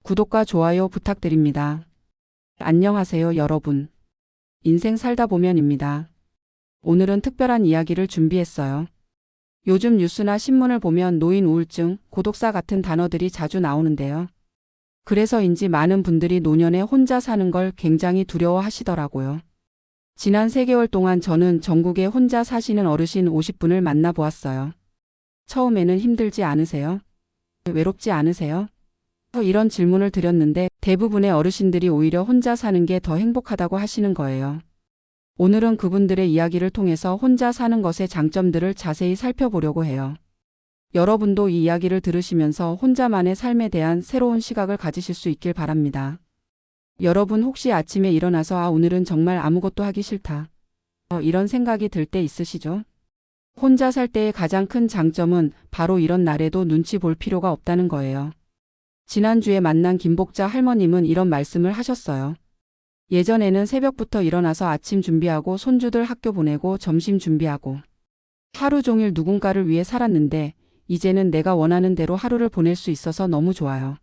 구독과 좋아요 부탁드립니다. 안녕하세요, 여러분. 인생 살다 보면입니다. 오늘은 특별한 이야기를 준비했어요. 요즘 뉴스나 신문을 보면 노인 우울증, 고독사 같은 단어들이 자주 나오는데요. 그래서인지 많은 분들이 노년에 혼자 사는 걸 굉장히 두려워하시더라고요. 지난 3개월 동안 저는 전국에 혼자 사시는 어르신 50분을 만나보았어요. 처음에는 힘들지 않으세요? 외롭지 않으세요? 이런 질문을 드렸는데 대부분의 어르신들이 오히려 혼자 사는 게 더 행복하다고 하시는 거예요. 오늘은 그분들의 이야기를 통해서 혼자 사는 것의 장점들을 자세히 살펴보려고 해요. 여러분도 이 이야기를 들으시면서 혼자만의 삶에 대한 새로운 시각을 가지실 수 있길 바랍니다. 여러분 혹시 아침에 일어나서 오늘은 정말 아무것도 하기 싫다. 이런 생각이 들 때 있으시죠? 혼자 살 때의 가장 큰 장점은 바로 이런 날에도 눈치 볼 필요가 없다는 거예요. 지난주에 만난 김복자 할머님은 이런 말씀을 하셨어요. 예전에는 새벽부터 일어나서 아침 준비하고 손주들 학교 보내고 점심 준비하고 하루 종일 누군가를 위해 살았는데 이제는 내가 원하는 대로 하루를 보낼 수 있어서 너무 좋아요.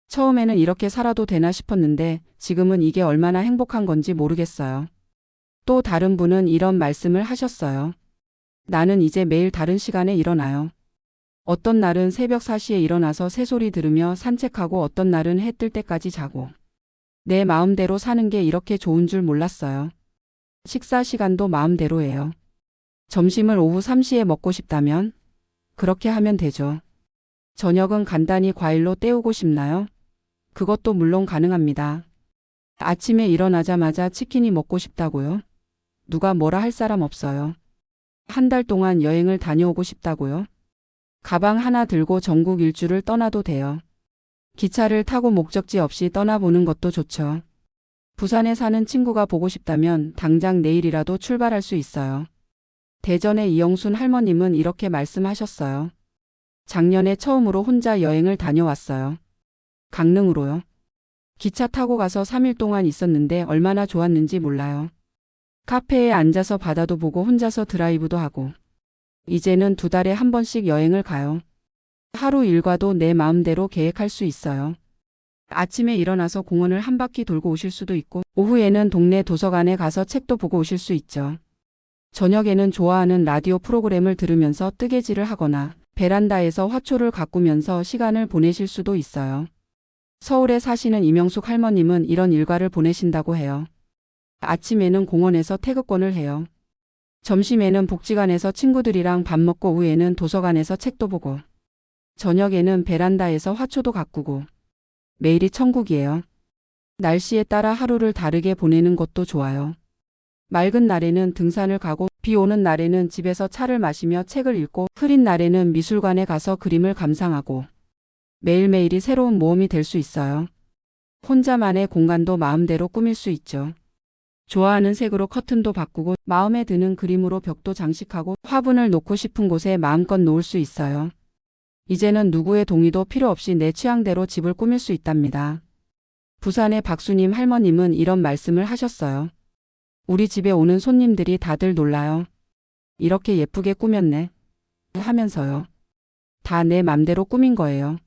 처음에는 이렇게 살아도 되나 싶었는데 지금은 이게 얼마나 행복한 건지 모르겠어요. 또 다른 분은 이런 말씀을 하셨어요. 나는 이제 매일 다른 시간에 일어나요. 어떤 날은 새벽 4시에 일어나서 새소리 들으며 산책하고 어떤 날은 해 뜰 때까지 자고. 내 마음대로 사는 게 이렇게 좋은 줄 몰랐어요. 식사 시간도 마음대로예요. 점심을 오후 3시에 먹고 싶다면 그렇게 하면 되죠. 저녁은 간단히 과일로 때우고 싶나요? 그것도 물론 가능합니다. 아침에 일어나자마자 치킨이 먹고 싶다고요? 누가 뭐라 할 사람 없어요. 한 달 동안 여행을 다녀오고 싶다고요? 가방 하나 들고 전국 일주를 떠나도 돼요. 기차를 타고 목적지 없이 떠나보는 것도 좋죠. 부산에 사는 친구가 보고 싶다면 당장 내일이라도 출발할 수 있어요. 대전의 이영순 할머님은 이렇게 말씀하셨어요. 작년에 처음으로 혼자 여행을 다녀왔어요. 강릉으로요. 기차 타고 가서 3일 동안 있었는데 얼마나 좋았는지 몰라요. 카페에 앉아서 바다도 보고 혼자서 드라이브도 하고. 이제는 2달에 한 번씩 여행을 가요. 하루 일과도 내 마음대로 계획할 수 있어요. 아침에 일어나서 공원을 한 바퀴 돌고 오실 수도 있고 오후에는 동네 도서관에 가서 책도 보고 오실 수 있죠. 저녁에는 좋아하는 라디오 프로그램을 들으면서 뜨개질을 하거나 베란다에서 화초를 가꾸면서 시간을 보내실 수도 있어요. 서울에 사시는 이명숙 할머님은 이런 일과를 보내신다고 해요. 아침에는 공원에서 태극권을 해요. 점심에는 복지관에서 친구들이랑 밥 먹고 오후에는 도서관에서 책도 보고 저녁에는 베란다에서 화초도 가꾸고 매일이 천국이에요. 날씨에 따라 하루를 다르게 보내는 것도 좋아요. 맑은 날에는 등산을 가고 비 오는 날에는 집에서 차를 마시며 책을 읽고 흐린 날에는 미술관에 가서 그림을 감상하고 매일매일이 새로운 모험이 될 수 있어요. 혼자만의 공간도 마음대로 꾸밀 수 있죠. 좋아하는 색으로 커튼도 바꾸고 마음에 드는 그림으로 벽도 장식하고 화분을 놓고 싶은 곳에 마음껏 놓을 수 있어요. 이제는 누구의 동의도 필요 없이 내 취향대로 집을 꾸밀 수 있답니다. 부산의 박수님 할머님은 이런 말씀을 하셨어요. 우리 집에 오는 손님들이 다들 놀라요. 이렇게 예쁘게 꾸몄네. 하면서요. 다 내 맘대로 꾸민 거예요.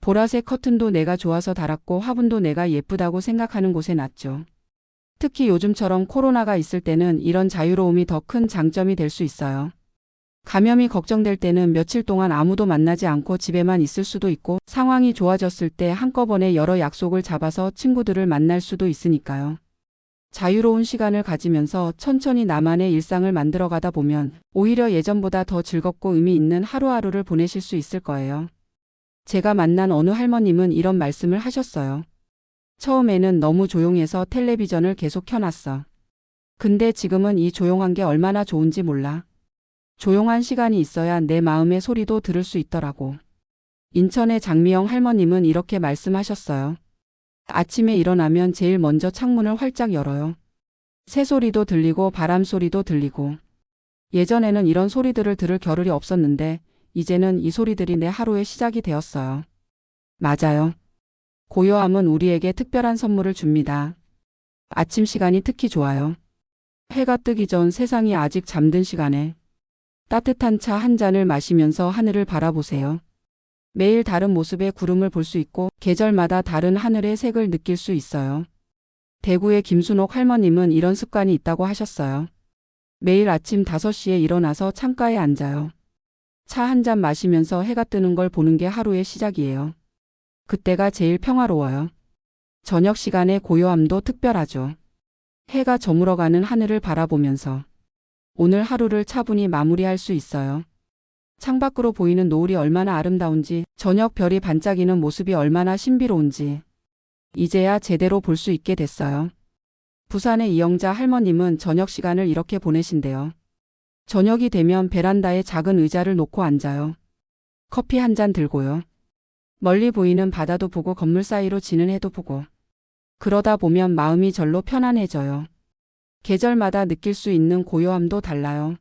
보라색 커튼도 내가 좋아서 달았고 화분도 내가 예쁘다고 생각하는 곳에 놨죠. 특히 요즘처럼 코로나가 있을 때는 이런 자유로움이 더 큰 장점이 될 수 있어요. 감염이 걱정될 때는 며칠 동안 아무도 만나지 않고 집에만 있을 수도 있고 상황이 좋아졌을 때 한꺼번에 여러 약속을 잡아서 친구들을 만날 수도 있으니까요. 자유로운 시간을 가지면서 천천히 나만의 일상을 만들어가다 보면 오히려 예전보다 더 즐겁고 의미 있는 하루하루를 보내실 수 있을 거예요. 제가 만난 어느 할머님은 이런 말씀을 하셨어요. 처음에는 너무 조용해서 텔레비전을 계속 켜놨어. 근데 지금은 이 조용한 게 얼마나 좋은지 몰라. 조용한 시간이 있어야 내 마음의 소리도 들을 수 있더라고. 인천의 장미영 할머님은 이렇게 말씀하셨어요. 아침에 일어나면 제일 먼저 창문을 활짝 열어요. 새소리도 들리고 바람소리도 들리고. 예전에는 이런 소리들을 들을 겨를이 없었는데 이제는 이 소리들이 내 하루의 시작이 되었어요. 맞아요. 고요함은 우리에게 특별한 선물을 줍니다. 아침 시간이 특히 좋아요. 해가 뜨기 전 세상이 아직 잠든 시간에 따뜻한 차 한 잔을 마시면서 하늘을 바라보세요. 매일 다른 모습의 구름을 볼 수 있고 계절마다 다른 하늘의 색을 느낄 수 있어요. 대구의 김순옥 할머님은 이런 습관이 있다고 하셨어요. 매일 아침 5시에 일어나서 창가에 앉아요. 차 한 잔 마시면서 해가 뜨는 걸 보는 게 하루의 시작이에요. 그때가 제일 평화로워요. 저녁 시간의 고요함도 특별하죠. 해가 저물어가는 하늘을 바라보면서 오늘 하루를 차분히 마무리할 수 있어요. 창밖으로 보이는 노을이 얼마나 아름다운지, 저녁 별이 반짝이는 모습이 얼마나 신비로운지 이제야 제대로 볼 수 있게 됐어요. 부산의 이영자 할머님은 저녁 시간을 이렇게 보내신대요. 저녁이 되면 베란다에 작은 의자를 놓고 앉아요. 커피 한 잔 들고요. 멀리 보이는 바다도 보고 건물 사이로 지는 해도 보고. 그러다 보면 마음이 절로 편안해져요. 계절마다 느낄 수 있는 고요함도 달라요.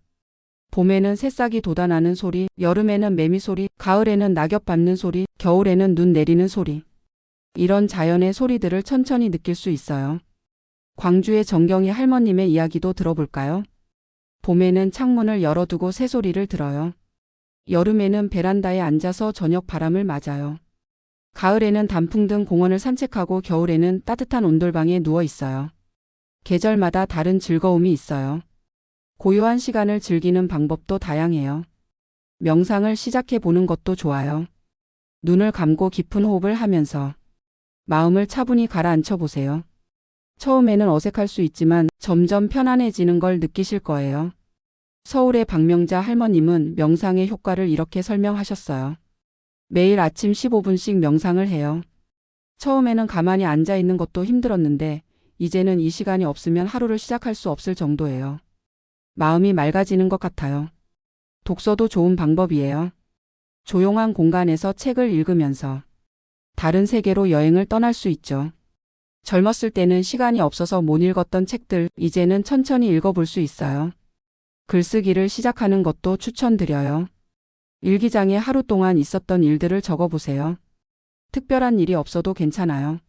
봄에는 새싹이 돋아나는 소리, 여름에는 매미 소리, 가을에는 낙엽 밟는 소리, 겨울에는 눈 내리는 소리. 이런 자연의 소리들을 천천히 느낄 수 있어요. 광주의 정경희 할머님의 이야기도 들어볼까요? 봄에는 창문을 열어두고 새소리를 들어요. 여름에는 베란다에 앉아서 저녁 바람을 맞아요. 가을에는 단풍 등 공원을 산책하고 겨울에는 따뜻한 온돌방에 누워 있어요. 계절마다 다른 즐거움이 있어요. 고요한 시간을 즐기는 방법도 다양해요. 명상을 시작해 보는 것도 좋아요. 눈을 감고 깊은 호흡을 하면서 마음을 차분히 가라앉혀 보세요. 처음에는 어색할 수 있지만 점점 편안해지는 걸 느끼실 거예요. 서울의 박명자 할머님은 명상의 효과를 이렇게 설명하셨어요. 매일 아침 15분씩 명상을 해요. 처음에는 가만히 앉아 있는 것도 힘들었는데 이제는 이 시간이 없으면 하루를 시작할 수 없을 정도예요. 마음이 맑아지는 것 같아요. 독서도 좋은 방법이에요. 조용한 공간에서 책을 읽으면서 다른 세계로 여행을 떠날 수 있죠. 젊었을 때는 시간이 없어서 못 읽었던 책들, 이제는 천천히 읽어볼 수 있어요. 글쓰기를 시작하는 것도 추천드려요. 일기장에 하루 동안 있었던 일들을 적어보세요. 특별한 일이 없어도 괜찮아요.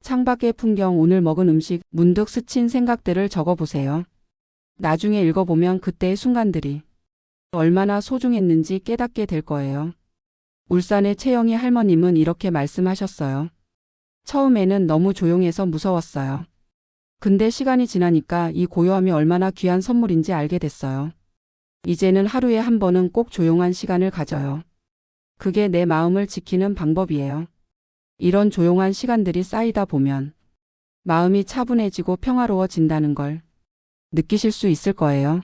창밖의 풍경, 오늘 먹은 음식, 문득 스친 생각들을 적어보세요. 나중에 읽어보면 그때의 순간들이 얼마나 소중했는지 깨닫게 될 거예요. 울산의 최영희 할머님은 이렇게 말씀하셨어요. 처음에는 너무 조용해서 무서웠어요. 근데 시간이 지나니까 이 고요함이 얼마나 귀한 선물인지 알게 됐어요. 이제는 하루에 한 번은 꼭 조용한 시간을 가져요. 그게 내 마음을 지키는 방법이에요. 이런 조용한 시간들이 쌓이다 보면 마음이 차분해지고 평화로워진다는 걸 느끼실 수 있을 거예요.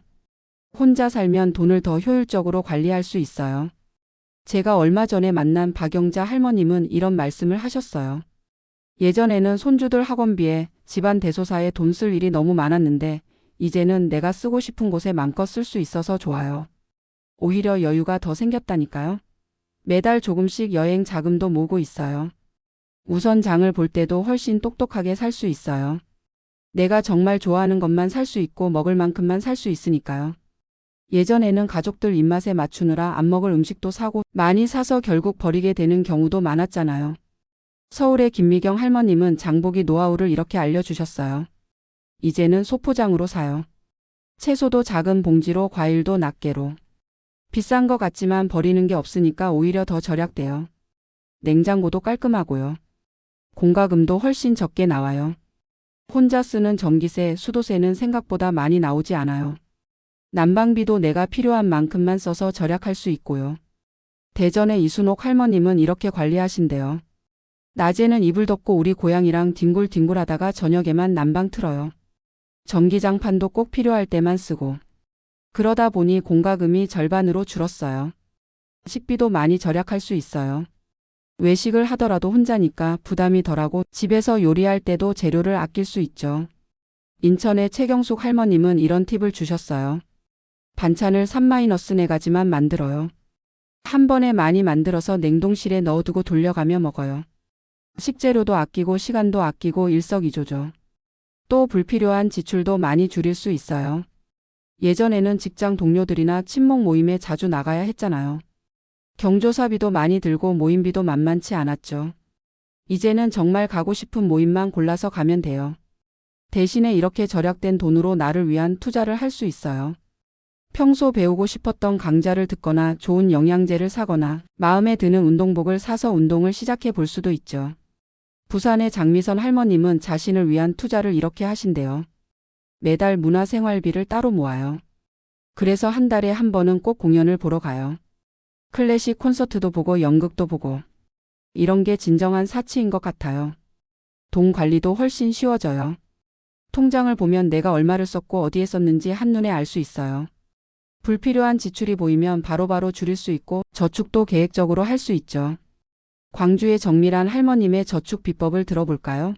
혼자 살면 돈을 더 효율적으로 관리할 수 있어요. 제가 얼마 전에 만난 박영자 할머님은 이런 말씀을 하셨어요. 예전에는 손주들 학원비에 집안 대소사에 돈 쓸 일이 너무 많았는데 이제는 내가 쓰고 싶은 곳에 마음껏 쓸 수 있어서 좋아요. 오히려 여유가 더 생겼다니까요. 매달 조금씩 여행 자금도 모으고 있어요. 우선 장을 볼 때도 훨씬 똑똑하게 살 수 있어요. 내가 정말 좋아하는 것만 살 수 있고 먹을 만큼만 살 수 있으니까요. 예전에는 가족들 입맛에 맞추느라 안 먹을 음식도 사고 많이 사서 결국 버리게 되는 경우도 많았잖아요. 서울의 김미경 할머님은 장보기 노하우를 이렇게 알려주셨어요. 이제는 소포장으로 사요. 채소도 작은 봉지로, 과일도 낱개로. 비싼 것 같지만 버리는 게 없으니까 오히려 더 절약돼요. 냉장고도 깔끔하고요. 공과금도 훨씬 적게 나와요. 혼자 쓰는 전기세, 수도세는 생각보다 많이 나오지 않아요. 난방비도 내가 필요한 만큼만 써서 절약할 수 있고요. 대전의 이순옥 할머님은 이렇게 관리하신대요. 낮에는 이불 덮고 우리 고양이랑 뒹굴뒹굴 하다가 저녁에만 난방 틀어요. 전기장판도 꼭 필요할 때만 쓰고. 그러다 보니 공과금이 절반으로 줄었어요. 식비도 많이 절약할 수 있어요. 외식을 하더라도 혼자니까 부담이 덜하고 집에서 요리할 때도 재료를 아낄 수 있죠. 인천의 최경숙 할머님은 이런 팁을 주셨어요. 반찬을 3-4가지만 만들어요. 한 번에 많이 만들어서 냉동실에 넣어두고 돌려가며 먹어요. 식재료도 아끼고 시간도 아끼고 일석이조죠. 또 불필요한 지출도 많이 줄일 수 있어요. 예전에는 직장 동료들이나 친목 모임에 자주 나가야 했잖아요. 경조사비도 많이 들고 모임비도 만만치 않았죠. 이제는 정말 가고 싶은 모임만 골라서 가면 돼요. 대신에 이렇게 절약된 돈으로 나를 위한 투자를 할 수 있어요. 평소 배우고 싶었던 강좌를 듣거나 좋은 영양제를 사거나 마음에 드는 운동복을 사서 운동을 시작해 볼 수도 있죠. 부산의 장미선 할머님은 자신을 위한 투자를 이렇게 하신대요. 매달 문화생활비를 따로 모아요. 그래서 한 달에 한 번은 꼭 공연을 보러 가요. 클래식 콘서트도 보고 연극도 보고. 이런 게 진정한 사치인 것 같아요. 돈 관리도 훨씬 쉬워져요. 통장을 보면 내가 얼마를 썼고 어디에 썼는지 한눈에 알 수 있어요. 불필요한 지출이 보이면 바로바로 줄일 수 있고 저축도 계획적으로 할 수 있죠. 광주의 정밀한 할머님의 저축 비법을 들어볼까요?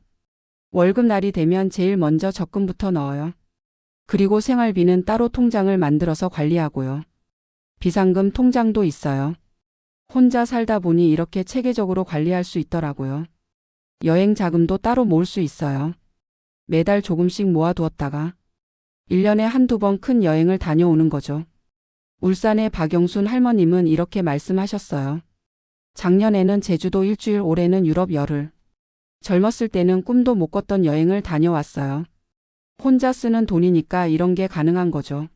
월급날이 되면 제일 먼저 적금부터 넣어요. 그리고 생활비는 따로 통장을 만들어서 관리하고요. 비상금 통장도 있어요. 혼자 살다 보니 이렇게 체계적으로 관리할 수 있더라고요. 여행 자금도 따로 모을 수 있어요. 매달 조금씩 모아두었다가 1년에 한두 번 큰 여행을 다녀오는 거죠. 울산의 박영순 할머님은 이렇게 말씀하셨어요. 작년에는 제주도 일주일, 올해는 유럽 열흘. 젊었을 때는 꿈도 못 꿨던 여행을 다녀왔어요. 혼자 쓰는 돈이니까 이런 게 가능한 거죠.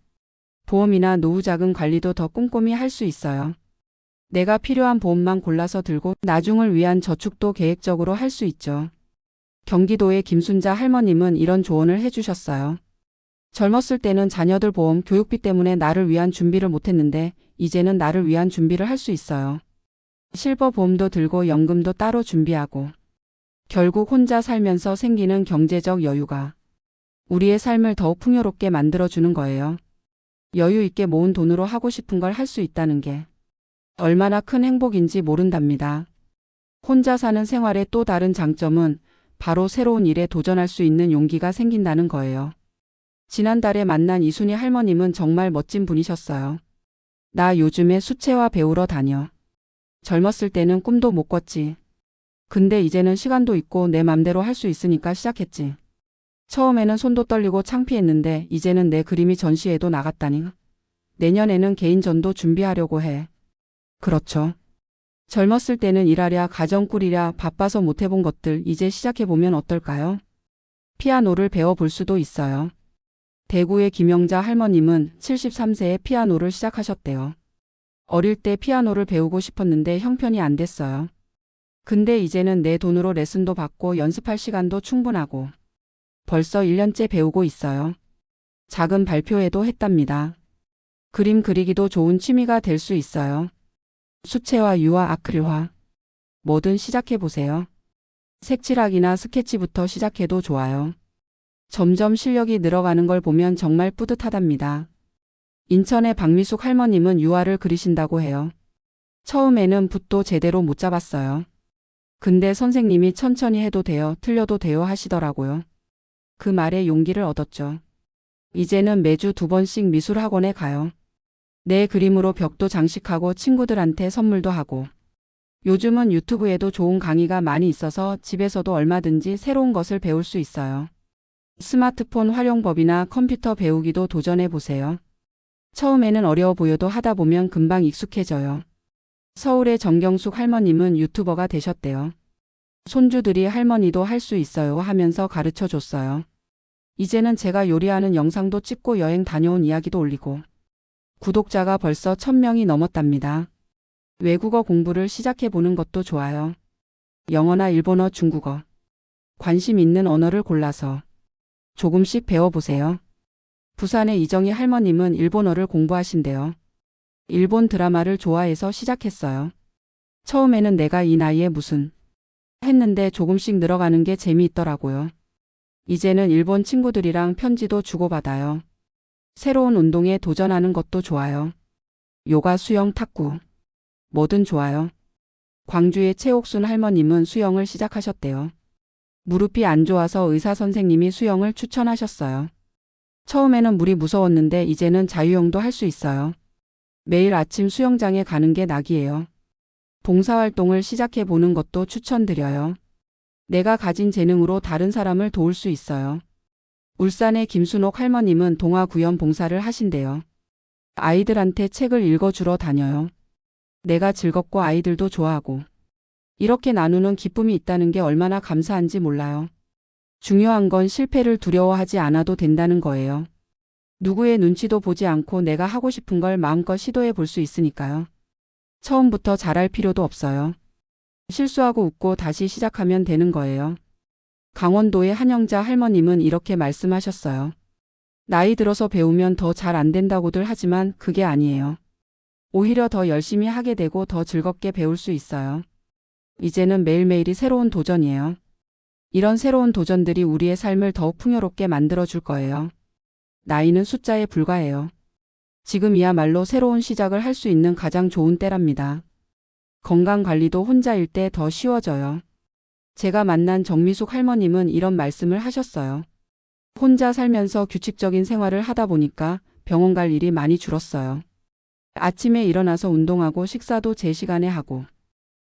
보험이나 노후자금 관리도 더 꼼꼼히 할 수 있어요. 내가 필요한 보험만 골라서 들고 나중을 위한 저축도 계획적으로 할 수 있죠. 경기도의 김순자 할머님은 이런 조언을 해주셨어요. 젊었을 때는 자녀들 보험, 교육비 때문에 나를 위한 준비를 못했는데 이제는 나를 위한 준비를 할 수 있어요. 실버 보험도 들고 연금도 따로 준비하고. 결국 혼자 살면서 생기는 경제적 여유가 우리의 삶을 더욱 풍요롭게 만들어주는 거예요. 여유 있게 모은 돈으로 하고 싶은 걸 할 수 있다는 게 얼마나 큰 행복인지 모른답니다. 혼자 사는 생활의 또 다른 장점은 바로 새로운 일에 도전할 수 있는 용기가 생긴다는 거예요. 지난달에 만난 이순희 할머님은 정말 멋진 분이셨어요. 나 요즘에 수채화 배우러 다녀. 젊었을 때는 꿈도 못 꿨지. 근데 이제는 시간도 있고 내 맘대로 할 수 있으니까 시작했지. 처음에는 손도 떨리고 창피했는데 이제는 내 그림이 전시회도 나갔다니. 내년에는 개인전도 준비하려고 해. 그렇죠. 젊었을 때는 일하랴 가정 꾸리랴 바빠서 못 해본 것들 이제 시작해보면 어떨까요? 피아노를 배워볼 수도 있어요. 대구의 김영자 할머님은 73세에 피아노를 시작하셨대요. 어릴 때 피아노를 배우고 싶었는데 형편이 안 됐어요. 근데 이제는 내 돈으로 레슨도 받고 연습할 시간도 충분하고 벌써 1년째 배우고 있어요. 작은 발표회도 했답니다. 그림 그리기도 좋은 취미가 될 수 있어요. 수채화, 유화, 아크릴화. 뭐든 시작해보세요. 색칠하기나 스케치부터 시작해도 좋아요. 점점 실력이 늘어가는 걸 보면 정말 뿌듯하답니다. 인천의 박미숙 할머님은 유화를 그리신다고 해요. 처음에는 붓도 제대로 못 잡았어요. 근데 선생님이 천천히 해도 돼요, 틀려도 돼요 하시더라고요. 그 말에 용기를 얻었죠. 이제는 매주 2번씩 미술학원에 가요. 내 그림으로 벽도 장식하고 친구들한테 선물도 하고. 요즘은 유튜브에도 좋은 강의가 많이 있어서 집에서도 얼마든지 새로운 것을 배울 수 있어요. 스마트폰 활용법이나 컴퓨터 배우기도 도전해 보세요. 처음에는 어려워 보여도 하다 보면 금방 익숙해져요. 서울의 정경숙 할머님은 유튜버가 되셨대요. 손주들이 할머니도 할 수 있어요 하면서 가르쳐 줬어요. 이제는 제가 요리하는 영상도 찍고 여행 다녀온 이야기도 올리고 구독자가 벌써 1000명이 넘었답니다. 외국어 공부를 시작해 보는 것도 좋아요. 영어나 일본어, 중국어. 관심 있는 언어를 골라서 조금씩 배워보세요. 부산의 이정희 할머님은 일본어를 공부하신대요. 일본 드라마를 좋아해서 시작했어요. 처음에는 내가 이 나이에 무슨 했는데 조금씩 늘어가는 게 재미있더라고요. 이제는 일본 친구들이랑 편지도 주고받아요. 새로운 운동에 도전하는 것도 좋아요. 요가, 수영, 탁구. 뭐든 좋아요. 광주의 최옥순 할머님은 수영을 시작하셨대요. 무릎이 안 좋아서 의사 선생님이 수영을 추천하셨어요. 처음에는 물이 무서웠는데 이제는 자유형도 할 수 있어요. 매일 아침 수영장에 가는 게 낙이에요. 봉사활동을 시작해 보는 것도 추천드려요. 내가 가진 재능으로 다른 사람을 도울 수 있어요. 울산의 김순옥 할머님은 동화 구연 봉사를 하신대요. 아이들한테 책을 읽어주러 다녀요. 내가 즐겁고 아이들도 좋아하고 이렇게 나누는 기쁨이 있다는 게 얼마나 감사한지 몰라요. 중요한 건 실패를 두려워하지 않아도 된다는 거예요. 누구의 눈치도 보지 않고 내가 하고 싶은 걸 마음껏 시도해 볼 수 있으니까요. 처음부터 잘할 필요도 없어요. 실수하고 웃고 다시 시작하면 되는 거예요. 강원도의 한영자 할머님은 이렇게 말씀하셨어요. 나이 들어서 배우면 더 잘 안 된다고들 하지만 그게 아니에요. 오히려 더 열심히 하게 되고 더 즐겁게 배울 수 있어요. 이제는 매일매일이 새로운 도전이에요. 이런 새로운 도전들이 우리의 삶을 더욱 풍요롭게 만들어줄 거예요. 나이는 숫자에 불과해요. 지금이야말로 새로운 시작을 할 수 있는 가장 좋은 때랍니다. 건강 관리도 혼자일 때 더 쉬워져요. 제가 만난 정미숙 할머님은 이런 말씀을 하셨어요. 혼자 살면서 규칙적인 생활을 하다 보니까 병원 갈 일이 많이 줄었어요. 아침에 일어나서 운동하고 식사도 제 시간에 하고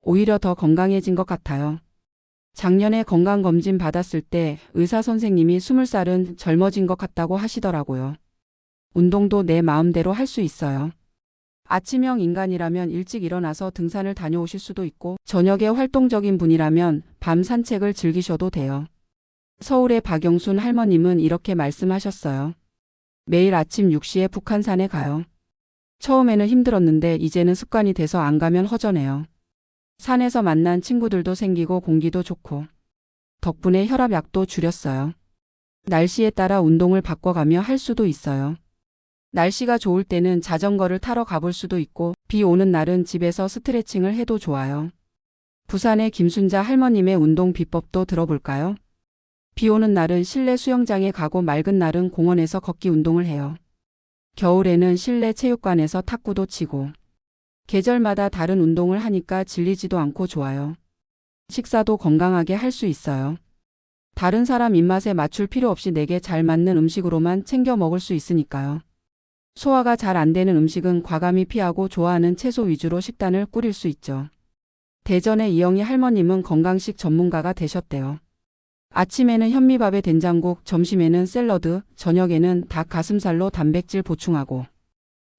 오히려 더 건강해진 것 같아요. 작년에 건강검진 받았을 때 의사 선생님이 20살은 젊어진 것 같다고 하시더라고요. 운동도 내 마음대로 할 수 있어요. 아침형 인간이라면 일찍 일어나서 등산을 다녀오실 수도 있고 저녁에 활동적인 분이라면 밤 산책을 즐기셔도 돼요. 서울의 박영순 할머님은 이렇게 말씀하셨어요. 매일 아침 6시에 북한산에 가요. 처음에는 힘들었는데 이제는 습관이 돼서 안 가면 허전해요. 산에서 만난 친구들도 생기고 공기도 좋고 덕분에 혈압약도 줄였어요. 날씨에 따라 운동을 바꿔가며 할 수도 있어요. 날씨가 좋을 때는 자전거를 타러 가볼 수도 있고 비 오는 날은 집에서 스트레칭을 해도 좋아요. 부산의 김순자 할머님의 운동 비법도 들어볼까요? 비 오는 날은 실내 수영장에 가고 맑은 날은 공원에서 걷기 운동을 해요. 겨울에는 실내 체육관에서 탁구도 치고 계절마다 다른 운동을 하니까 질리지도 않고 좋아요. 식사도 건강하게 할 수 있어요. 다른 사람 입맛에 맞출 필요 없이 내게 잘 맞는 음식으로만 챙겨 먹을 수 있으니까요. 소화가 잘 안 되는 음식은 과감히 피하고 좋아하는 채소 위주로 식단을 꾸릴 수 있죠. 대전의 이영희 할머님은 건강식 전문가가 되셨대요. 아침에는 현미밥에 된장국, 점심에는 샐러드, 저녁에는 닭 가슴살로 단백질 보충하고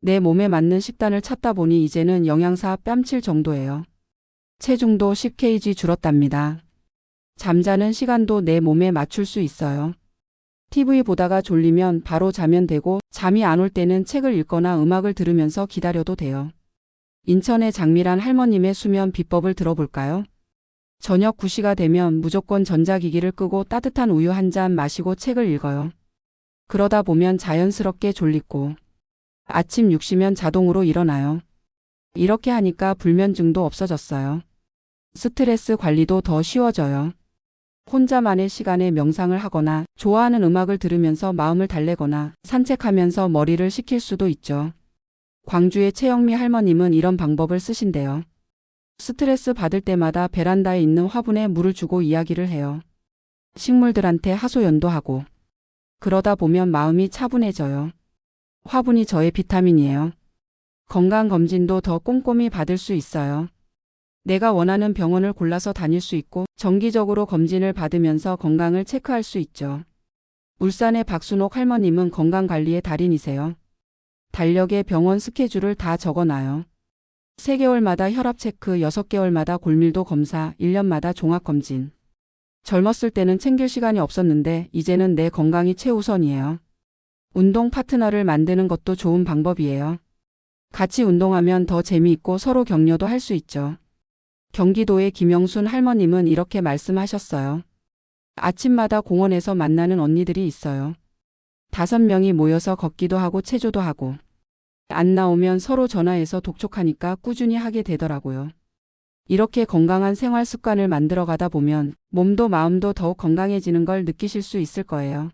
내 몸에 맞는 식단을 찾다 보니 이제는 영양사 뺨칠 정도예요. 체중도 10kg 줄었답니다. 잠자는 시간도 내 몸에 맞출 수 있어요. TV 보다가 졸리면 바로 자면 되고 잠이 안 올 때는 책을 읽거나 음악을 들으면서 기다려도 돼요. 인천의 장미란 할머님의 수면 비법을 들어볼까요? 저녁 9시가 되면 무조건 전자기기를 끄고 따뜻한 우유 한 잔 마시고 책을 읽어요. 그러다 보면 자연스럽게 졸리고 아침 6시면 자동으로 일어나요. 이렇게 하니까 불면증도 없어졌어요. 스트레스 관리도 더 쉬워져요. 혼자만의 시간에 명상을 하거나 좋아하는 음악을 들으면서 마음을 달래거나 산책하면서 머리를 식힐 수도 있죠. 광주의 최영미 할머님은 이런 방법을 쓰신대요. 스트레스 받을 때마다 베란다에 있는 화분에 물을 주고 이야기를 해요. 식물들한테 하소연도 하고. 그러다 보면 마음이 차분해져요. 화분이 저의 비타민이에요. 건강검진도 더 꼼꼼히 받을 수 있어요. 내가 원하는 병원을 골라서 다닐 수 있고 정기적으로 검진을 받으면서 건강을 체크할 수 있죠. 울산의 박순옥 할머님은 건강관리의 달인이세요. 달력에 병원 스케줄을 다 적어놔요. 3개월마다 혈압 체크, 6개월마다 골밀도 검사, 1년마다 종합검진. 젊었을 때는 챙길 시간이 없었는데 이제는 내 건강이 최우선이에요. 운동 파트너를 만드는 것도 좋은 방법이에요. 같이 운동하면 더 재미있고 서로 격려도 할 수 있죠. 경기도의 김영순 할머님은 이렇게 말씀하셨어요. 아침마다 공원에서 만나는 언니들이 있어요. 5명이 모여서 걷기도 하고 체조도 하고 안 나오면 서로 전화해서 독촉하니까 꾸준히 하게 되더라고요. 이렇게 건강한 생활 습관을 만들어가다 보면 몸도 마음도 더욱 건강해지는 걸 느끼실 수 있을 거예요.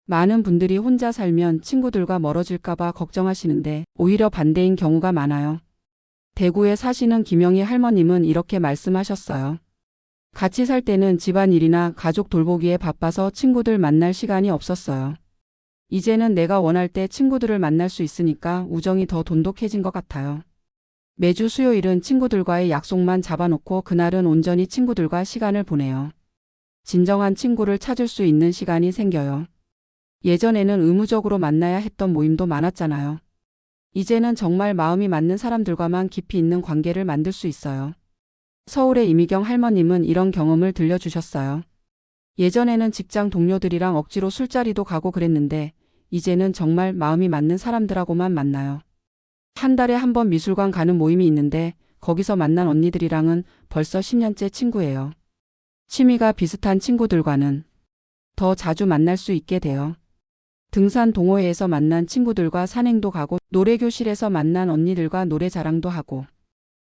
많은 분들이 혼자 살면 친구들과 멀어질까봐 걱정하시는데 오히려 반대인 경우가 많아요. 대구에 사시는 김영희 할머님은 이렇게 말씀하셨어요. 같이 살 때는 집안일이나 가족 돌보기에 바빠서 친구들 만날 시간이 없었어요. 이제는 내가 원할 때 친구들을 만날 수 있으니까 우정이 더 돈독해진 것 같아요. 매주 수요일은 친구들과의 약속만 잡아놓고 그날은 온전히 친구들과 시간을 보내요. 진정한 친구를 찾을 수 있는 시간이 생겨요. 예전에는 의무적으로 만나야 했던 모임도 많았잖아요. 이제는 정말 마음이 맞는 사람들과만 깊이 있는 관계를 만들 수 있어요. 서울의 이미경 할머님은 이런 경험을 들려주셨어요. 예전에는 직장 동료들이랑 억지로 술자리도 가고 그랬는데 이제는 정말 마음이 맞는 사람들하고만 만나요. 한 달에 한 번 미술관 가는 모임이 있는데 거기서 만난 언니들이랑은 벌써 10년째 친구예요. 취미가 비슷한 친구들과는 더 자주 만날 수 있게 돼요. 등산 동호회에서 만난 친구들과 산행도 가고 노래교실에서 만난 언니들과 노래 자랑도 하고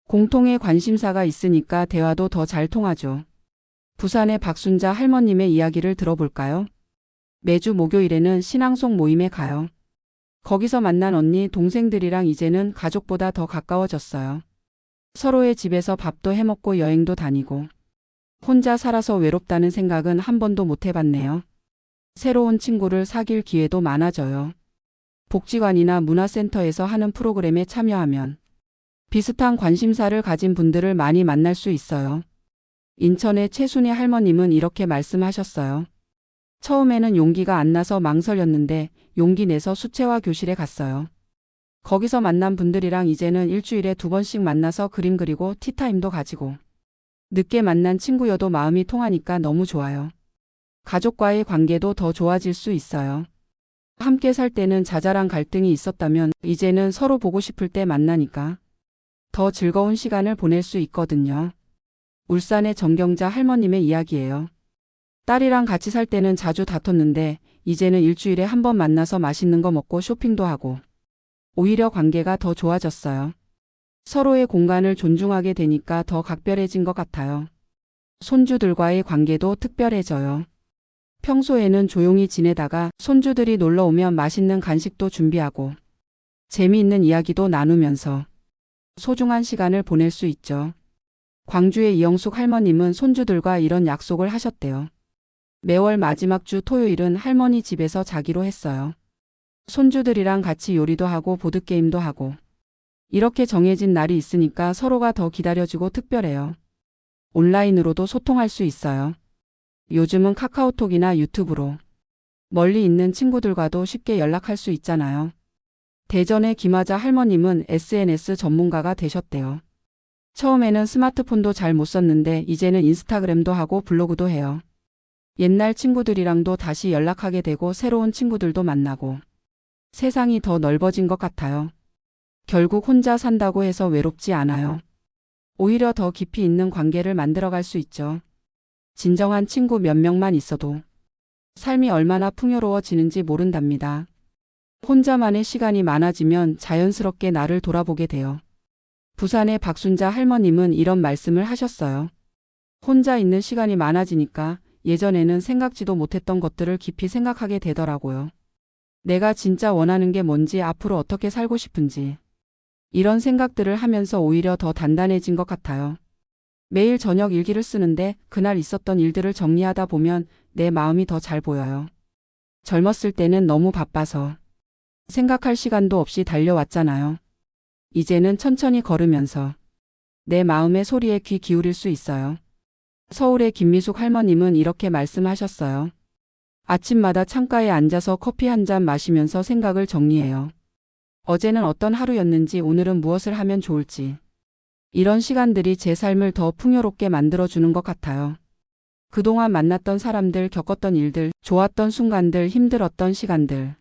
공통의 관심사가 있으니까 대화도 더 잘 통하죠. 부산의 박순자 할머님의 이야기를 들어볼까요? 매주 목요일에는 신앙송 모임에 가요. 거기서 만난 언니, 동생들이랑 이제는 가족보다 더 가까워졌어요. 서로의 집에서 밥도 해먹고 여행도 다니고 혼자 살아서 외롭다는 생각은 한 번도 못 해봤네요. 새로운 친구를 사귈 기회도 많아져요. 복지관이나 문화센터에서 하는 프로그램에 참여하면 비슷한 관심사를 가진 분들을 많이 만날 수 있어요. 인천의 최순희 할머님은 이렇게 말씀하셨어요. 처음에는 용기가 안 나서 망설였는데 용기 내서 수채화 교실에 갔어요. 거기서 만난 분들이랑 이제는 일주일에 2번씩 만나서 그림 그리고 티타임도 가지고 늦게 만난 친구여도 마음이 통하니까 너무 좋아요. 가족과의 관계도 더 좋아질 수 있어요. 함께 살 때는 자잘한 갈등이 있었다면 이제는 서로 보고 싶을 때 만나니까 더 즐거운 시간을 보낼 수 있거든요. 울산의 정경자 할머님의 이야기예요. 딸이랑 같이 살 때는 자주 다퉜는데 이제는 일주일에 한 번 만나서 맛있는 거 먹고 쇼핑도 하고 오히려 관계가 더 좋아졌어요. 서로의 공간을 존중하게 되니까 더 각별해진 것 같아요. 손주들과의 관계도 특별해져요. 평소에는 조용히 지내다가 손주들이 놀러 오면 맛있는 간식도 준비하고 재미있는 이야기도 나누면서 소중한 시간을 보낼 수 있죠. 광주의 이영숙 할머님은 손주들과 이런 약속을 하셨대요. 매월 마지막 주 토요일은 할머니 집에서 자기로 했어요. 손주들이랑 같이 요리도 하고 보드게임도 하고 이렇게 정해진 날이 있으니까 서로가 더 기다려지고 특별해요. 온라인으로도 소통할 수 있어요. 요즘은 카카오톡이나 유튜브로 멀리 있는 친구들과도 쉽게 연락할 수 있잖아요. 대전의 김하자 할머님은 SNS 전문가가 되셨대요. 처음에는 스마트폰도 잘 못 썼는데 이제는 인스타그램도 하고 블로그도 해요. 옛날 친구들이랑도 다시 연락하게 되고 새로운 친구들도 만나고 세상이 더 넓어진 것 같아요. 결국 혼자 산다고 해서 외롭지 않아요. 오히려 더 깊이 있는 관계를 만들어갈 수 있죠. 진정한 친구 몇 명만 있어도 삶이 얼마나 풍요로워지는지 모른답니다. 혼자만의 시간이 많아지면 자연스럽게 나를 돌아보게 돼요. 부산의 박순자 할머님은 이런 말씀을 하셨어요. 혼자 있는 시간이 많아지니까 예전에는 생각지도 못했던 것들을 깊이 생각하게 되더라고요. 내가 진짜 원하는 게 뭔지, 앞으로 어떻게 살고 싶은지. 이런 생각들을 하면서 오히려 더 단단해진 것 같아요. 매일 저녁 일기를 쓰는데 그날 있었던 일들을 정리하다 보면 내 마음이 더 잘 보여요. 젊었을 때는 너무 바빠서 생각할 시간도 없이 달려왔잖아요. 이제는 천천히 걸으면서 내 마음의 소리에 귀 기울일 수 있어요. 서울의 김미숙 할머님은 이렇게 말씀하셨어요. 아침마다 창가에 앉아서 커피 한 잔 마시면서 생각을 정리해요. 어제는 어떤 하루였는지, 오늘은 무엇을 하면 좋을지. 이런 시간들이 제 삶을 더 풍요롭게 만들어주는 것 같아요. 그동안 만났던 사람들, 겪었던 일들, 좋았던 순간들, 힘들었던 시간들.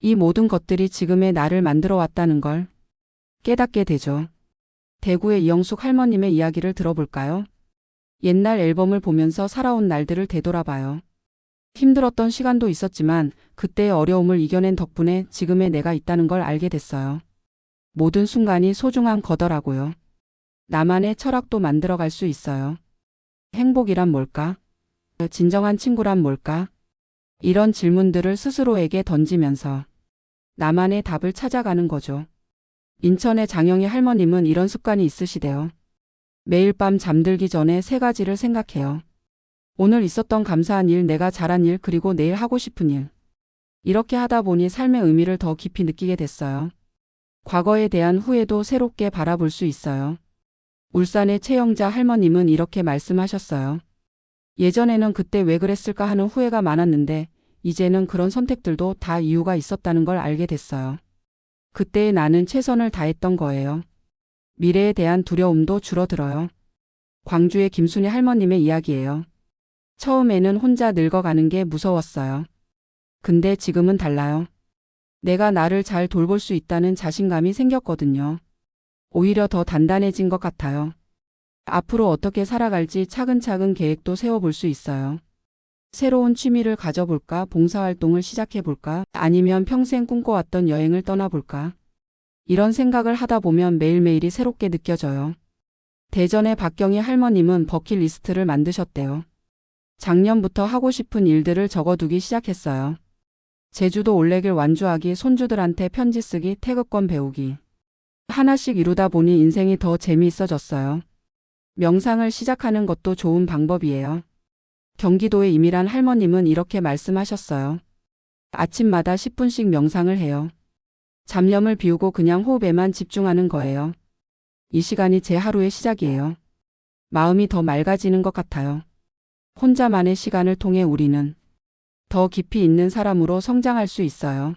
이 모든 것들이 지금의 나를 만들어 왔다는 걸 깨닫게 되죠. 대구의 이영숙 할머님의 이야기를 들어볼까요? 옛날 앨범을 보면서 살아온 날들을 되돌아봐요. 힘들었던 시간도 있었지만 그때의 어려움을 이겨낸 덕분에 지금의 내가 있다는 걸 알게 됐어요. 모든 순간이 소중한 거더라고요. 나만의 철학도 만들어갈 수 있어요. 행복이란 뭘까? 진정한 친구란 뭘까? 이런 질문들을 스스로에게 던지면서 나만의 답을 찾아가는 거죠. 인천의 장영희 할머님은 이런 습관이 있으시대요. 매일 밤 잠들기 전에 3가지를 생각해요. 오늘 있었던 감사한 일, 내가 잘한 일, 그리고 내일 하고 싶은 일. 이렇게 하다 보니 삶의 의미를 더 깊이 느끼게 됐어요. 과거에 대한 후회도 새롭게 바라볼 수 있어요. 울산의 최영자 할머님은 이렇게 말씀하셨어요. 예전에는 그때 왜 그랬을까 하는 후회가 많았는데 이제는 그런 선택들도 다 이유가 있었다는 걸 알게 됐어요. 그때의 나는 최선을 다했던 거예요. 미래에 대한 두려움도 줄어들어요. 광주의 김순희 할머님의 이야기예요. 처음에는 혼자 늙어가는 게 무서웠어요. 근데 지금은 달라요. 내가 나를 잘 돌볼 수 있다는 자신감이 생겼거든요. 오히려 더 단단해진 것 같아요. 앞으로 어떻게 살아갈지 차근차근 계획도 세워볼 수 있어요. 새로운 취미를 가져볼까? 봉사활동을 시작해볼까? 아니면 평생 꿈꿔왔던 여행을 떠나볼까? 이런 생각을 하다 보면 매일매일이 새롭게 느껴져요. 대전의 박경희 할머님은 버킷리스트를 만드셨대요. 작년부터 하고 싶은 일들을 적어두기 시작했어요. 제주도 올레길 완주하기, 손주들한테 편지 쓰기, 태극권 배우기. 하나씩 이루다 보니 인생이 더 재미있어졌어요. 명상을 시작하는 것도 좋은 방법이에요. 경기도의 이미란 할머님은 이렇게 말씀하셨어요. 아침마다 10분씩 명상을 해요. 잡념을 비우고 그냥 호흡에만 집중하는 거예요. 이 시간이 제 하루의 시작이에요. 마음이 더 맑아지는 것 같아요. 혼자만의 시간을 통해 우리는 더 깊이 있는 사람으로 성장할 수 있어요.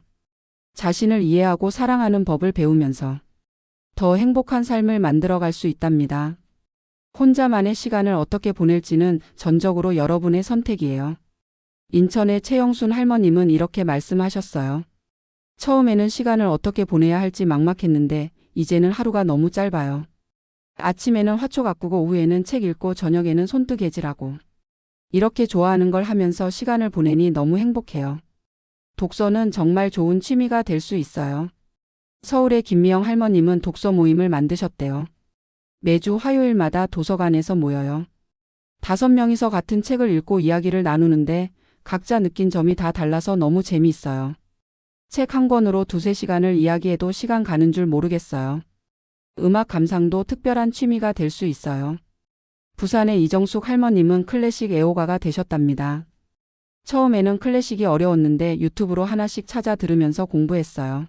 자신을 이해하고 사랑하는 법을 배우면서 더 행복한 삶을 만들어갈 수 있답니다. 혼자만의 시간을 어떻게 보낼지는 전적으로 여러분의 선택이에요. 인천의 최영순 할머님은 이렇게 말씀하셨어요. 처음에는 시간을 어떻게 보내야 할지 막막했는데 이제는 하루가 너무 짧아요. 아침에는 화초 가꾸고 오후에는 책 읽고 저녁에는 손뜨개질하고 이렇게 좋아하는 걸 하면서 시간을 보내니 너무 행복해요. 독서는 정말 좋은 취미가 될 수 있어요. 서울의 김미영 할머님은 독서 모임을 만드셨대요. 매주 화요일마다 도서관에서 모여요. 5명이서 같은 책을 읽고 이야기를 나누는데 각자 느낀 점이 다 달라서 너무 재미있어요. 책 한 권으로 2~3시간을 이야기해도 시간 가는 줄 모르겠어요. 음악 감상도 특별한 취미가 될 수 있어요. 부산의 이정숙 할머님은 클래식 애호가가 되셨답니다. 처음에는 클래식이 어려웠는데 유튜브로 하나씩 찾아 들으면서 공부했어요.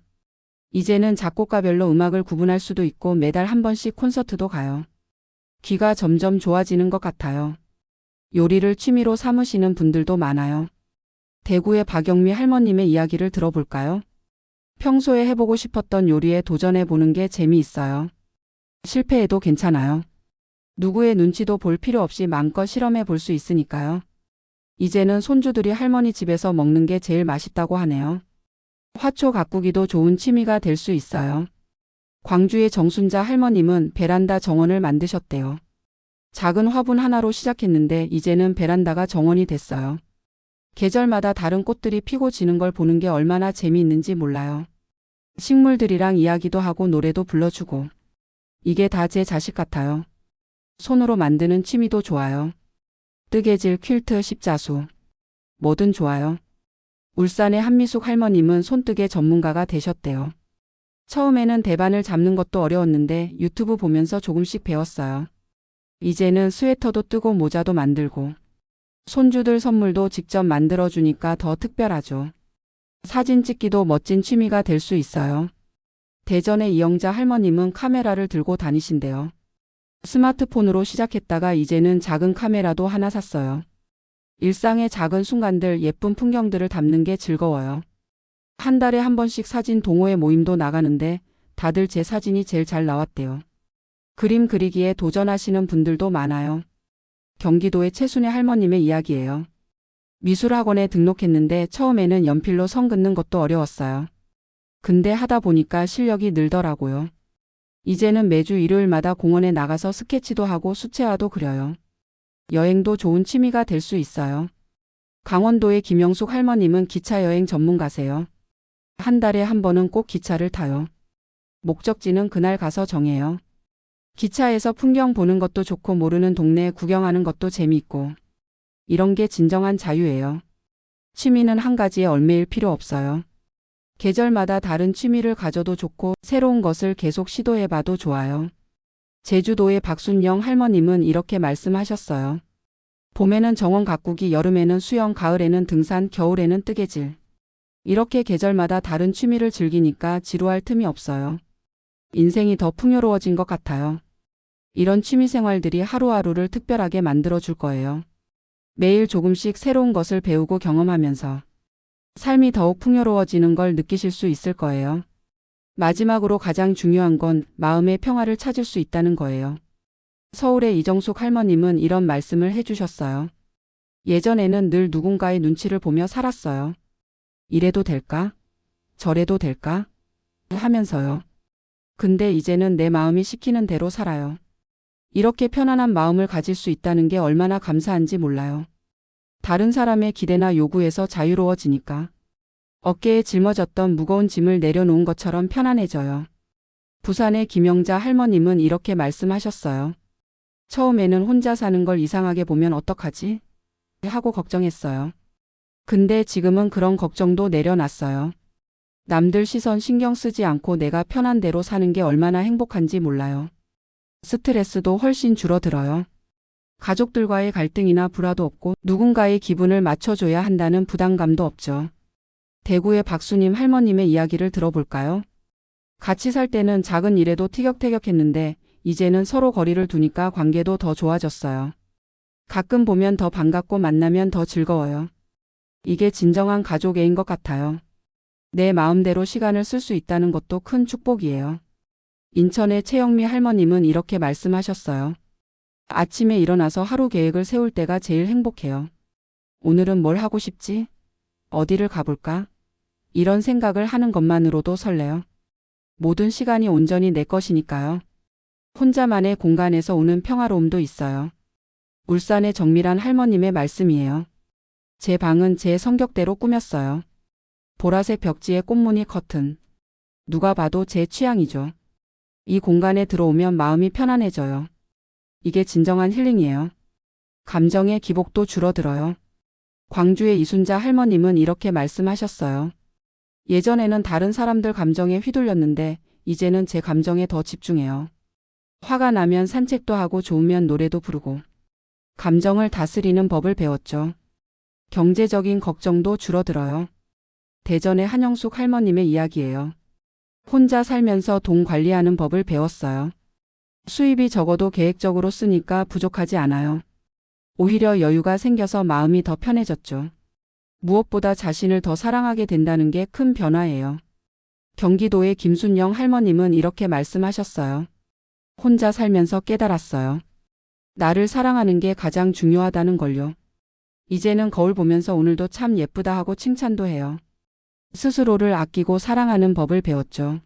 이제는 작곡가별로 음악을 구분할 수도 있고 매달 한 번씩 콘서트도 가요. 귀가 점점 좋아지는 것 같아요. 요리를 취미로 삼으시는 분들도 많아요. 대구의 박영미 할머님의 이야기를 들어볼까요? 평소에 해보고 싶었던 요리에 도전해보는 게 재미있어요. 실패해도 괜찮아요. 누구의 눈치도 볼 필요 없이 마음껏 실험해 볼 수 있으니까요. 이제는 손주들이 할머니 집에서 먹는 게 제일 맛있다고 하네요. 화초 가꾸기도 좋은 취미가 될 수 있어요. 광주의 정순자 할머님은 베란다 정원을 만드셨대요. 작은 화분 하나로 시작했는데 이제는 베란다가 정원이 됐어요. 계절마다 다른 꽃들이 피고 지는 걸 보는 게 얼마나 재미있는지 몰라요. 식물들이랑 이야기도 하고 노래도 불러주고. 이게 다 제 자식 같아요. 손으로 만드는 취미도 좋아요. 뜨개질, 퀼트, 십자수. 뭐든 좋아요. 울산의 한미숙 할머님은 손뜨개 전문가가 되셨대요. 처음에는 대반을 잡는 것도 어려웠는데 유튜브 보면서 조금씩 배웠어요. 이제는 스웨터도 뜨고 모자도 만들고 손주들 선물도 직접 만들어주니까 더 특별하죠. 사진 찍기도 멋진 취미가 될 수 있어요. 대전의 이영자 할머님은 카메라를 들고 다니신대요. 스마트폰으로 시작했다가 이제는 작은 카메라도 하나 샀어요. 일상의 작은 순간들, 예쁜 풍경들을 담는 게 즐거워요. 한 달에 한 번씩 사진 동호회 모임도 나가는데 다들 제 사진이 제일 잘 나왔대요. 그림 그리기에 도전하시는 분들도 많아요. 경기도의 최순애 할머님의 이야기예요. 미술학원에 등록했는데 처음에는 연필로 선 긋는 것도 어려웠어요. 근데 하다 보니까 실력이 늘더라고요. 이제는 매주 일요일마다 공원에 나가서 스케치도 하고 수채화도 그려요. 여행도 좋은 취미가 될 수 있어요. 강원도의 김영숙 할머님은 기차 여행 전문가세요. 한 달에 한 번은 꼭 기차를 타요. 목적지는 그날 가서 정해요. 기차에서 풍경 보는 것도 좋고 모르는 동네 구경하는 것도 재미있고. 이런 게 진정한 자유예요. 취미는 한 가지에 얽매일 필요 없어요. 계절마다 다른 취미를 가져도 좋고 새로운 것을 계속 시도해봐도 좋아요. 제주도의 박순영 할머님은 이렇게 말씀하셨어요. 봄에는 정원 가꾸기, 여름에는 수영, 가을에는 등산, 겨울에는 뜨개질. 이렇게 계절마다 다른 취미를 즐기니까 지루할 틈이 없어요. 인생이 더 풍요로워진 것 같아요. 이런 취미 생활들이 하루하루를 특별하게 만들어줄 거예요. 매일 조금씩 새로운 것을 배우고 경험하면서 삶이 더욱 풍요로워지는 걸 느끼실 수 있을 거예요. 마지막으로 가장 중요한 건 마음의 평화를 찾을 수 있다는 거예요. 서울의 이정숙 할머님은 이런 말씀을 해주셨어요. 예전에는 늘 누군가의 눈치를 보며 살았어요. 이래도 될까? 저래도 될까? 하면서요. 근데 이제는 내 마음이 시키는 대로 살아요. 이렇게 편안한 마음을 가질 수 있다는 게 얼마나 감사한지 몰라요. 다른 사람의 기대나 요구에서 자유로워지니까. 어깨에 짊어졌던 무거운 짐을 내려놓은 것처럼 편안해져요. 부산의 김영자 할머님은 이렇게 말씀하셨어요. 처음에는 혼자 사는 걸 이상하게 보면 어떡하지? 하고 걱정했어요. 근데 지금은 그런 걱정도 내려놨어요. 남들 시선 신경 쓰지 않고 내가 편한 대로 사는 게 얼마나 행복한지 몰라요. 스트레스도 훨씬 줄어들어요. 가족들과의 갈등이나 불화도 없고 누군가의 기분을 맞춰줘야 한다는 부담감도 없죠. 대구의 박수님 할머님의 이야기를 들어볼까요? 같이 살 때는 작은 일에도 티격태격했는데 이제는 서로 거리를 두니까 관계도 더 좋아졌어요. 가끔 보면 더 반갑고 만나면 더 즐거워요. 이게 진정한 가족 애인 것 같아요. 내 마음대로 시간을 쓸 수 있다는 것도 큰 축복이에요. 인천의 최영미 할머님은 이렇게 말씀하셨어요. 아침에 일어나서 하루 계획을 세울 때가 제일 행복해요. 오늘은 뭘 하고 싶지? 어디를 가볼까? 이런 생각을 하는 것만으로도 설레요. 모든 시간이 온전히 내 것이니까요. 혼자만의 공간에서 오는 평화로움도 있어요. 울산의 정밀한 할머님의 말씀이에요. 제 방은 제 성격대로 꾸몄어요. 보라색 벽지에 꽃무늬 커튼. 누가 봐도 제 취향이죠. 이 공간에 들어오면 마음이 편안해져요. 이게 진정한 힐링이에요. 감정의 기복도 줄어들어요. 광주의 이순자 할머님은 이렇게 말씀하셨어요. 예전에는 다른 사람들 감정에 휘둘렸는데 이제는 제 감정에 더 집중해요. 화가 나면 산책도 하고 좋으면 노래도 부르고 감정을 다스리는 법을 배웠죠. 경제적인 걱정도 줄어들어요. 대전의 한영숙 할머님의 이야기예요. 혼자 살면서 돈 관리하는 법을 배웠어요. 수입이 적어도 계획적으로 쓰니까 부족하지 않아요. 오히려 여유가 생겨서 마음이 더 편해졌죠. 무엇보다 자신을 더 사랑하게 된다는 게 큰 변화예요. 경기도의 김순영 할머님은 이렇게 말씀하셨어요. 혼자 살면서 깨달았어요. 나를 사랑하는 게 가장 중요하다는 걸요. 이제는 거울 보면서 오늘도 참 예쁘다 하고 칭찬도 해요. 스스로를 아끼고 사랑하는 법을 배웠죠.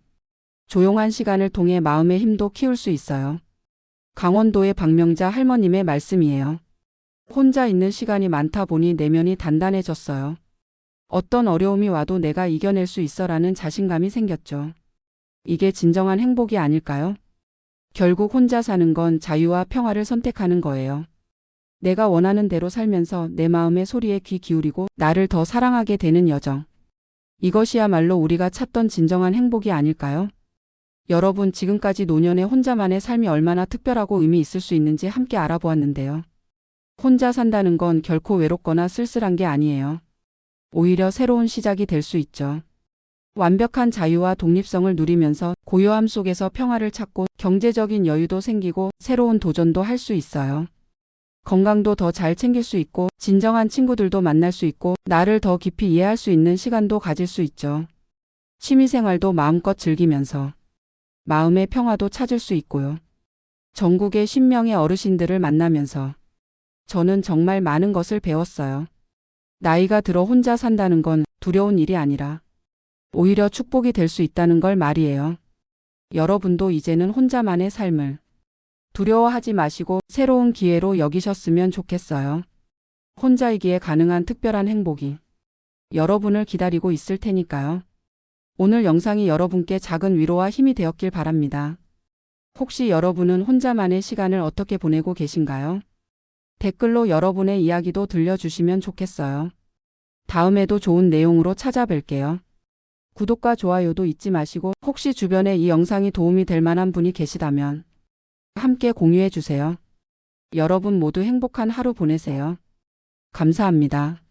조용한 시간을 통해 마음의 힘도 키울 수 있어요. 강원도의 박명자 할머님의 말씀이에요. 혼자 있는 시간이 많다 보니 내면이 단단해졌어요. 어떤 어려움이 와도 내가 이겨낼 수 있어라는 자신감이 생겼죠. 이게 진정한 행복이 아닐까요? 결국 혼자 사는 건 자유와 평화를 선택하는 거예요. 내가 원하는 대로 살면서 내 마음의 소리에 귀 기울이고 나를 더 사랑하게 되는 여정. 이것이야말로 우리가 찾던 진정한 행복이 아닐까요? 여러분, 지금까지 노년의 혼자만의 삶이 얼마나 특별하고 의미 있을 수 있는지 함께 알아보았는데요. 혼자 산다는 건 결코 외롭거나 쓸쓸한 게 아니에요. 오히려 새로운 시작이 될 수 있죠. 완벽한 자유와 독립성을 누리면서 고요함 속에서 평화를 찾고 경제적인 여유도 생기고 새로운 도전도 할 수 있어요. 건강도 더 잘 챙길 수 있고 진정한 친구들도 만날 수 있고 나를 더 깊이 이해할 수 있는 시간도 가질 수 있죠. 취미생활도 마음껏 즐기면서 마음의 평화도 찾을 수 있고요. 전국의 10명의 어르신들을 만나면서 저는 정말 많은 것을 배웠어요. 나이가 들어 혼자 산다는 건 두려운 일이 아니라 오히려 축복이 될 수 있다는 걸 말이에요. 여러분도 이제는 혼자만의 삶을 두려워하지 마시고 새로운 기회로 여기셨으면 좋겠어요. 혼자이기에 가능한 특별한 행복이 여러분을 기다리고 있을 테니까요. 오늘 영상이 여러분께 작은 위로와 힘이 되었길 바랍니다. 혹시 여러분은 혼자만의 시간을 어떻게 보내고 계신가요? 댓글로 여러분의 이야기도 들려주시면 좋겠어요. 다음에도 좋은 내용으로 찾아뵐게요. 구독과 좋아요도 잊지 마시고 혹시 주변에 이 영상이 도움이 될 만한 분이 계시다면 함께 공유해 주세요. 여러분 모두 행복한 하루 보내세요. 감사합니다.